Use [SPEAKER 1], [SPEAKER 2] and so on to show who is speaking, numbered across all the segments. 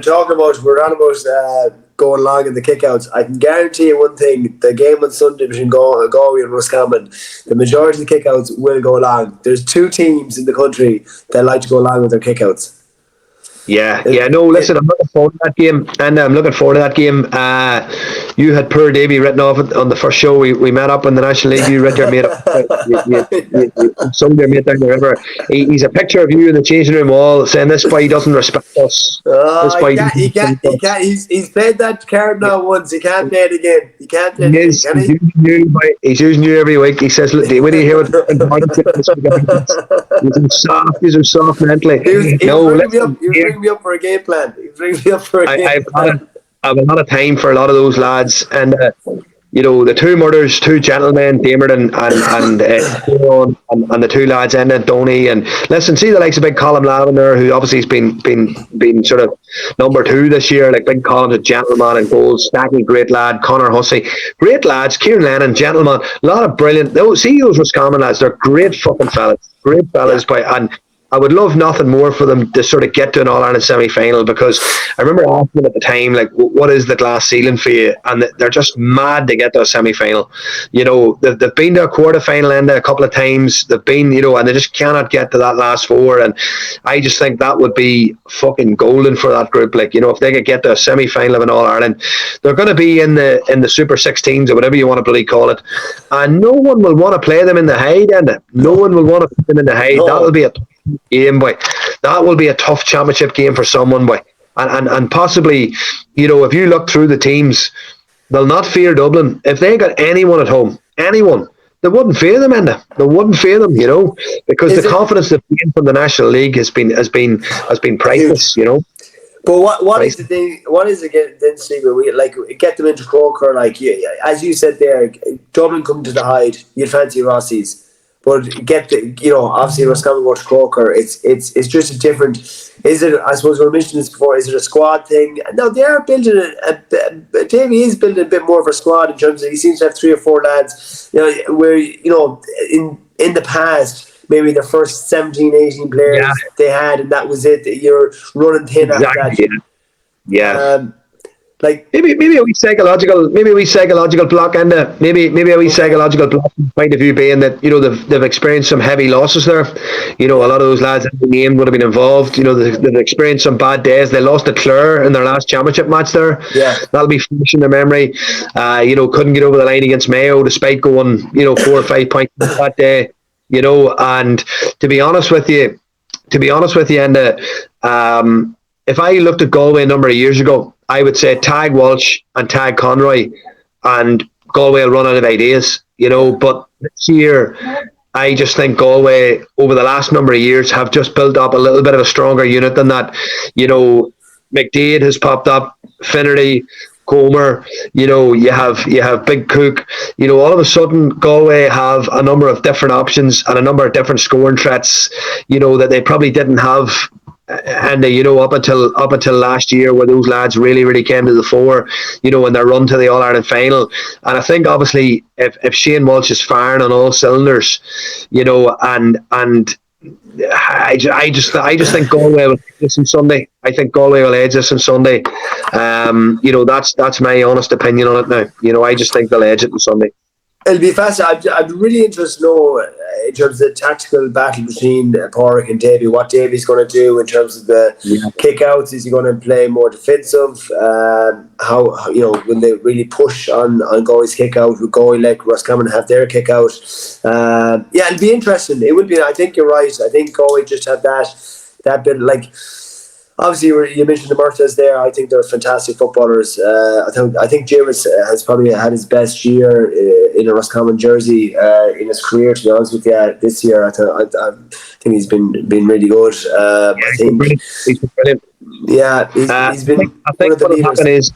[SPEAKER 1] we're on about going long in the kickouts. I can guarantee you one thing: the game on Sunday between Galway and Roscommon, the majority of the kickouts will go long. There's 2 teams in the country that like to go long with their kickouts.
[SPEAKER 2] Yeah. No, listen, I'm looking forward to that game, and I'm looking forward to that game. You had poor Davy written off on the first show. We met up in the National League. You read your mate up. Some of your mate down the river. He's a picture of you in the changing room wall saying this boy doesn't respect us.
[SPEAKER 1] He can't. He's played that card now once. He can't play it again. He can't play it again, can he?
[SPEAKER 2] He's using you every week. He says, "Look, when do you hear what?" He's soft mentally.
[SPEAKER 1] He bring me up for a game plan.
[SPEAKER 2] I've a lot of time for a lot of those lads, and the 2 murders, 2 gentlemen, Damerton and the 2 lads, Enda and Donny. And listen, see the likes of big Colin Lavender, who obviously has been sort of number 2 this year. Like big Colin's a gentleman in goals. Stacky, great lad. Connor Hussey, great lads. Kieran Lennon, gentleman. A lot of brilliant. Those Roscommon lads, they're great fucking fellas. Great fellas, and I would love nothing more for them to sort of get to an All-Ireland semi-final, because I remember asking at the time, like, what is the glass ceiling for you? And they're just mad to get to a semi-final. They've been to a quarter-final end a couple of times. They've been, and they just cannot get to that last 4. And I just think that would be fucking golden for that group. Like, if they could get to a semi-final of an All-Ireland, they're going to be in the Super 16s or whatever you want to bloody call it. And no one will want to play them in the Hyde, and no one will want to put them in the Hyde. No. That'll be a game, boy. That will be a tough championship game for someone, boy. And possibly, if you look through the teams, they'll not fear Dublin. If they got anyone at home, anyone, they wouldn't fear them, Enda. They wouldn't fear them, because the confidence they've gained from the National League has been priceless,
[SPEAKER 1] But what is the thing? What is it then, Stephen? We get them into Croker, as you said there. Dublin come to the Hyde. You'd fancy Rossies. But obviously Roscommon go to Croker. It's just a different. Is it? I suppose we mentioned this before. Is it a squad thing? No, they are building Davey is building a bit more of a squad in terms of he seems to have 3 or 4 lads. Where in the past maybe the first 17, 18 players they had, and that was it. You're running thin after that.
[SPEAKER 2] Yeah. Maybe a wee psychological block, and maybe a wee psychological block point of view being that they've experienced some heavy losses there. A lot of those lads that the game would have been involved. They've experienced some bad days. They lost to Clare in their last championship match there. Yeah, that'll be fresh in their memory. Couldn't get over the line against Mayo despite going 4 or 5 points that day. And to be honest with you, and if I looked at Galway a number of years ago, I would say tag Walsh and tag Conroy, and Galway will run out of ideas, But this year, I just think Galway, over the last number of years, have just built up a little bit of a stronger unit than that. McDade has popped up, Finnerty, Comer, you have Big Cook. All of a sudden, Galway have a number of different options and a number of different scoring threats, that they probably didn't have. And up until last year, where those lads really came to the fore, in their run to the All Ireland final. And I think obviously if Shane Walsh is firing on all cylinders, and I just think Galway will edge this on Sunday. I think Galway will edge this on Sunday. That's my honest opinion on it now. I just think they'll edge it on Sunday.
[SPEAKER 1] It'll be fascinating. I'd be really interested to know in terms of the tactical battle between Pádraig and Davy, what Davy's going to do in terms of the kick-outs. Is he going to play more defensive? How when they really push on Galway's kick-out, will Galway let Roscommon have their kick-out? It'll be interesting. It will be. I think you're right. I think Galway just have that bit obviously, you mentioned the Murtas there. I think they're fantastic footballers. I think James has probably had his best year in a Roscommon jersey in his career. To be honest with you, this year I think he's been really good.
[SPEAKER 2] He's been brilliant.
[SPEAKER 1] Yeah, he's been.
[SPEAKER 2] I think what will happen is.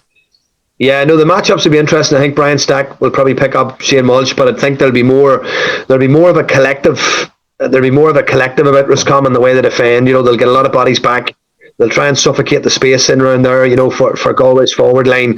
[SPEAKER 2] Yeah, no, the matchups will be interesting. I think Brian Stack will probably pick up Shane Walsh, but I think there'll be more of a collective. There'll be more of a collective about Roscommon, the way they defend. They'll get a lot of bodies back. They'll try and suffocate the space in around there, for Galway's forward line.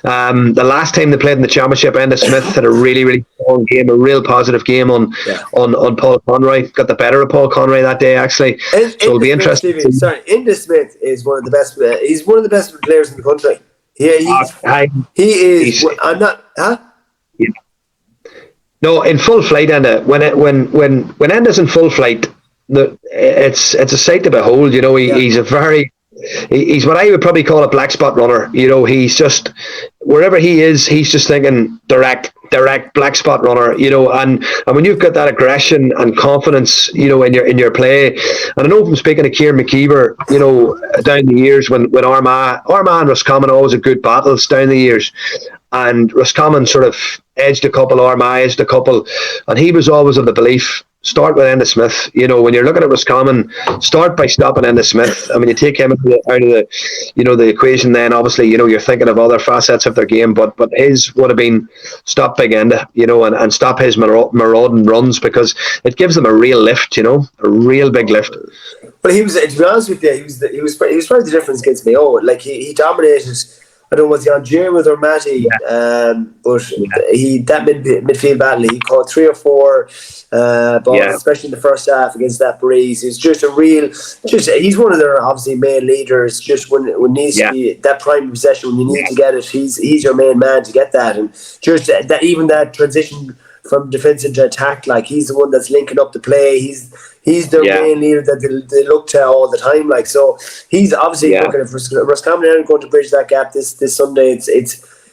[SPEAKER 2] The last time they played in the championship, Enda Smith had a really, really strong game, a real positive game on Paul Conroy. Got the better of Paul Conroy that day, actually. So it'll be interesting.
[SPEAKER 1] Enda Smith is one of the best. He's one of the best players in the country. Yeah, he is. I'm not. Huh?
[SPEAKER 2] Yeah. No, in full flight, Enda. When Enda's in full flight, it's a sight to behold. He's what I would probably call a black spot runner. He's just, wherever he is, he's just thinking direct black spot runner. And when you've got that aggression and confidence, in your play, and I know from speaking to Kieran McKeever, down the years when Armagh and Roscommon always had good battles down the years, and Roscommon sort of edged a couple, Armagh edged a couple, and he was always of the belief, start with Enda Smith. When you're looking at Roscommon, start by stopping Enda Smith. I mean, you take him out of the equation, then obviously, you're thinking of other facets of their game, but his would have been stop Big Enda, and stop his marauding runs, because it gives them a real lift, a real big lift.
[SPEAKER 1] But he was, to be honest with you, he was probably the difference against Mayo. Like he dominated. I don't know, was he on Diarmuid or Matty?
[SPEAKER 2] Yeah.
[SPEAKER 1] But that midfield battle, he caught 3 or 4 balls, especially in the first half against that Breeze. He's just he's one of their obviously main leaders. Just when needs to be that prime possession, when you need to get it, he's your main man to get that. And just that, even that transition from defence into attack, like he's the one that's linking up the play. He's their main leader that they look to all the time. Like, so he's obviously looking at Roscommon are going to bridge that gap this Sunday.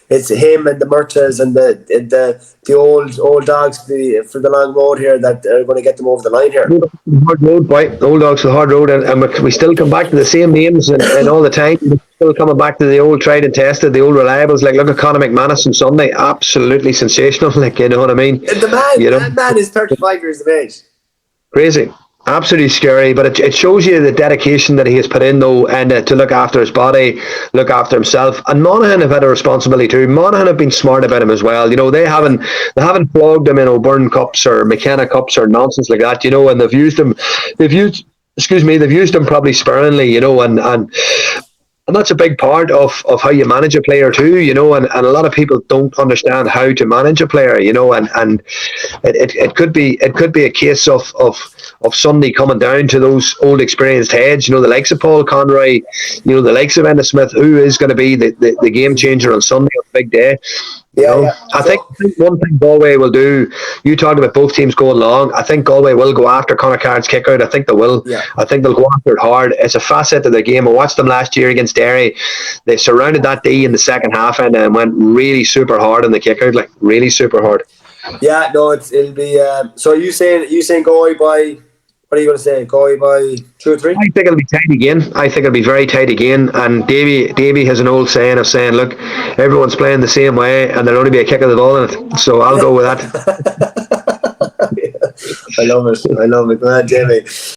[SPEAKER 1] It's him and the Murtas and the old dogs for the long road here that are going to get them over the line here.
[SPEAKER 2] Hard road, boy. Old dogs for the hard road, and we still come back to the same names and all the time. We're still coming back to the old tried and tested, the old reliables. Like, look at Conor McManus on Sunday, absolutely sensational. Like, you know what I mean?
[SPEAKER 1] The man is 35 years of age.
[SPEAKER 2] Crazy. Absolutely scary, but it shows you the dedication that he has put in, though, and to look after his body, look after himself. And Monaghan have had a responsibility too. Monaghan have been smart about him as well. They haven't flogged him in O'Byrne Cups or McKenna Cups or nonsense like that. And they've used him probably sparingly. And that's a big part of how you manage a player too, and a lot of people don't understand how to manage a player, and it could be a case of Sunday coming down to those old experienced heads, the likes of Paul Conroy, the likes of Enda Smith, who is going to be the game changer on Sunday on a big day. I think one thing Galway will do, you talked about both teams going long, I think Galway will go after Connacht's kick out. I think they will. I think they'll go after it hard. It's a facet of the game. I watched them last year against Derry. They surrounded that D in the second half and went really super hard in the kick out, like really super hard. Yeah, no, it'll be so you saying Galway by, what are you going to say? Galway by 2 or 3? I think it'll be tight again. I think it'll be very tight again. And Davy has an old saying of saying, look, everyone's playing the same way and there'll only be a kick of the ball in it. So I'll go with that. I love it. Go ahead, Davy.